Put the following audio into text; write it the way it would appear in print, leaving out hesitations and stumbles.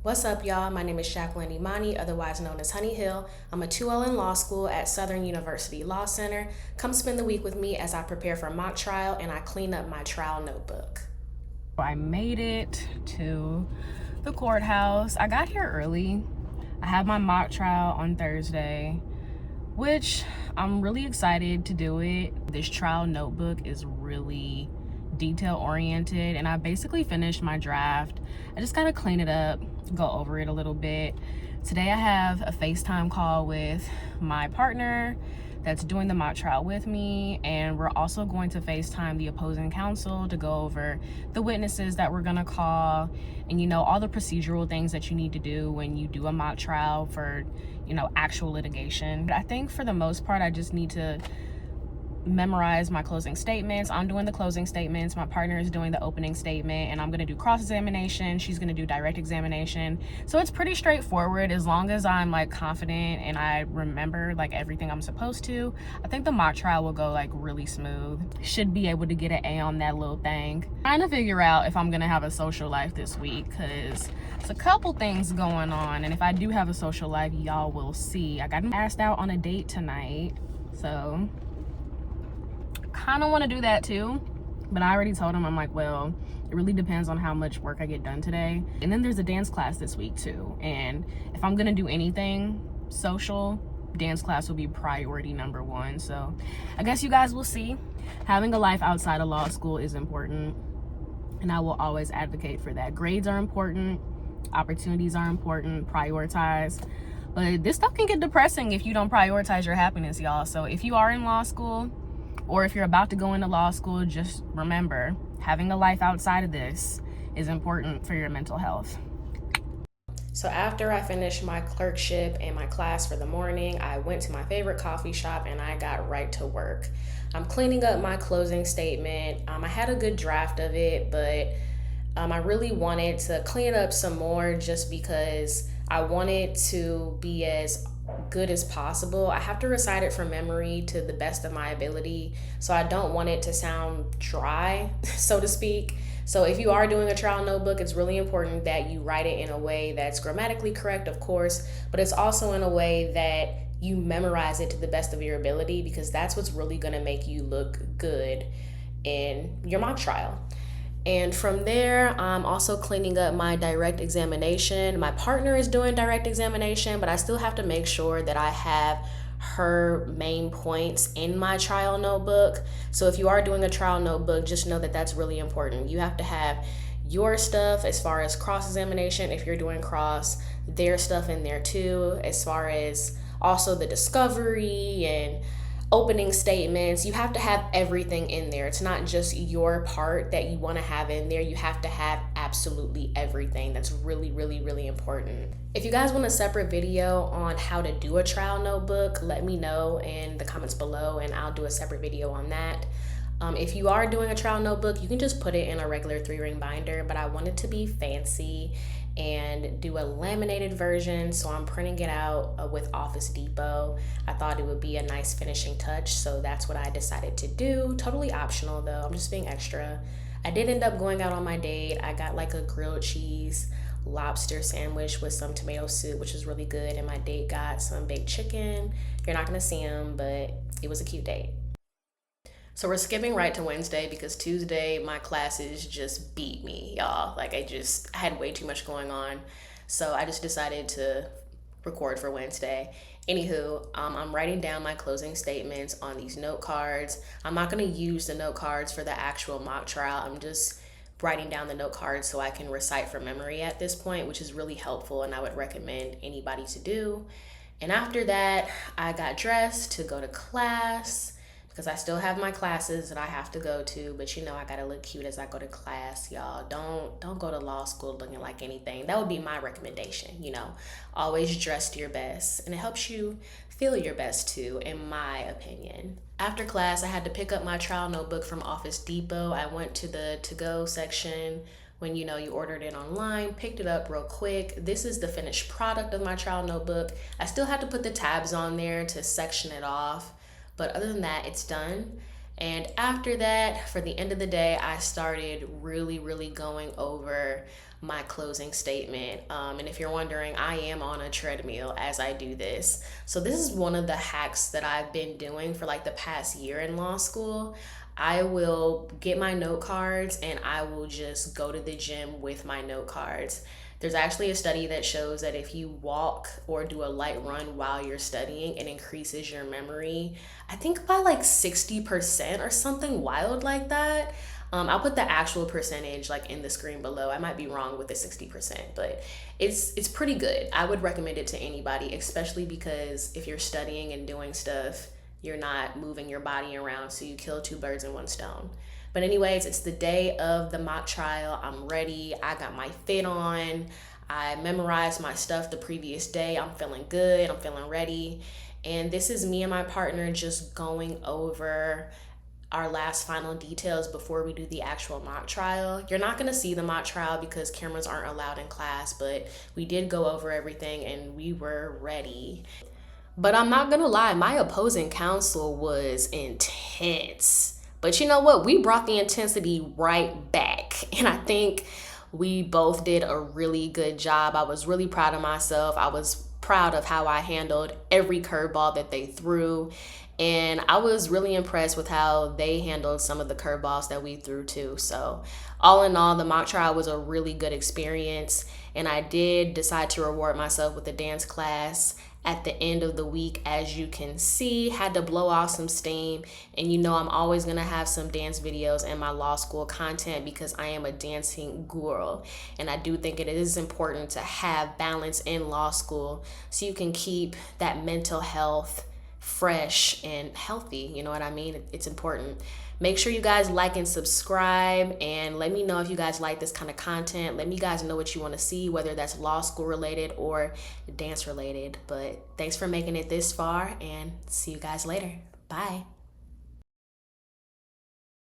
What's up, y'all? My name is Jacqueline Imani, otherwise known as Honey Hill. I'm a 2L in law school at Southern University Law Center. Come spend the week with me as I prepare for mock trial and I clean up my trial notebook. I made it to the courthouse. I got here early. I have my mock trial on Thursday, which I'm really excited to do it. This trial notebook is really detail oriented and I basically finished my draft. I just gotta clean it up, go over it a little bit. Today I have a FaceTime call with my partner that's doing the mock trial with me, and we're also going to FaceTime the opposing counsel to go over the witnesses that we're gonna call and all the procedural things that you need to do when you do a mock trial for actual litigation. I think for the most part I just need to memorize my closing statements. I'm doing the closing statements, my partner is doing the opening statement, and I'm going to do cross-examination, she's going to do direct examination. So it's pretty straightforward as long as I'm confident and I remember everything I'm supposed to. I think the mock trial will go really smooth. Should be able to get an A on that little thing. Trying to figure out if I'm going to have a social life this week because it's a couple things going on, and if I do have a social life, y'all will see. I got asked out on a date tonight, so kind of want to do that too, but I already told him, I'm like, well, it really depends on how much work I get done today. And then there's a dance class this week too, and if I'm gonna do anything social, dance class will be priority number one. So I guess you guys will see. Having a life outside of law school is important, and I will always advocate for that. Grades are important, opportunities are important, prioritize. But this stuff can get depressing if you don't prioritize your happiness, y'all. So if you are in law school, or if you're about to go into law school, just remember, having a life outside of this is important for your mental health. So after I finished my clerkship and my class for the morning, I went to my favorite coffee shop and I got right to work. I'm cleaning up my closing statement. I had a good draft of it, but I really wanted to clean it up some more just because I wanted to be as good as possible. I have to recite it from memory to the best of my ability, so I don't want it to sound dry, so to speak. So if you are doing a trial notebook, it's really important that you write it in a way that's grammatically correct, of course, but it's also in a way that you memorize it to the best of your ability, because that's what's really going to make you look good in your mock trial. And from there, I'm also cleaning up my direct examination. My partner is doing direct examination, but I still have to make sure that I have her main points in my trial notebook. So if you are doing a trial notebook, just know that that's really important. You have to have your stuff as far as cross-examination, if you're doing cross, their stuff in there too, as far as also the discovery and opening statements. You have to have everything in there. It's not just your part that you want to have in there. You have to have absolutely everything. That's really, really, really important. If you guys want a separate video on how to do a trial notebook, let me know in the comments below and I'll do a separate video on that. If you are doing a trial notebook, you can just put it in a regular 3-ring binder, but I want it to be fancy and do a laminated version, so I'm printing it out with Office Depot. I thought it would be a nice finishing touch, so that's what I decided to do. Totally optional though, I'm just being extra. I did end up going out on my date. I got a grilled cheese lobster sandwich with some tomato soup, which is really good, and my date got some baked chicken. You're not gonna see him, but it was a cute date. So we're skipping right to Wednesday because Tuesday my classes just beat me, y'all. I had way too much going on. So I just decided to record for Wednesday. Anywho, I'm writing down my closing statements on these note cards. I'm not gonna use the note cards for the actual mock trial. I'm just writing down the note cards so I can recite from memory at this point, which is really helpful and I would recommend anybody to do. And after that, I got dressed to go to class, because I still have my classes that I have to go to, but I gotta look cute as I go to class, y'all. Don't go to law school looking like anything. That would be my recommendation, Always dress your best, and it helps you feel your best too, in my opinion. After class, I had to pick up my trial notebook from Office Depot. I went to the to-go section when you ordered it online, picked it up real quick. This is the finished product of my trial notebook. I still had to put the tabs on there to section it off, but other than that, it's done. And after that, for the end of the day, I started really going over my closing statement. And if you're wondering, I am on a treadmill as I do this. So, this is one of the hacks that I've been doing for like the past year in law school. I will get my note cards and I will just go to the gym with my note cards. There's actually a study that shows that if you walk or do a light run while you're studying, it increases your memory, I think by like 60% or something wild like that. I'll put the actual percentage like in the screen below. I might be wrong with the 60%, but it's pretty good. I would recommend it to anybody, especially because if you're studying and doing stuff, you're not moving your body around, so you kill two birds in one stone. But anyways, it's the day of the mock trial. I'm ready. I got my fit on. I memorized my stuff the previous day. I'm feeling good. I'm feeling ready. And this is me and my partner just going over our last final details before we do the actual mock trial. You're not going to see the mock trial because cameras aren't allowed in class, but we did go over everything and we were ready. But I'm not gonna lie, my opposing counsel was intense. But you know what? We brought the intensity right back. And I think we both did a really good job. I was really proud of myself. I was proud of how I handled every curveball that they threw. And I was really impressed with how they handled some of the curveballs that we threw too. So, all in all, the mock trial was a really good experience. And I did decide to reward myself with a dance class at the end of the week. As you can see, had to blow off some steam. And you know, I'm always gonna have some dance videos in my law school content because I am a dancing guru. And I do think it is important to have balance in law school so you can keep that mental health fresh and healthy. You know what I mean? It's important. Make sure you guys like and subscribe, and let me know if you guys like this kind of content. Let me guys know what you want to see, whether that's law school related or dance related. But thanks for making it this far, and see you guys later. Bye.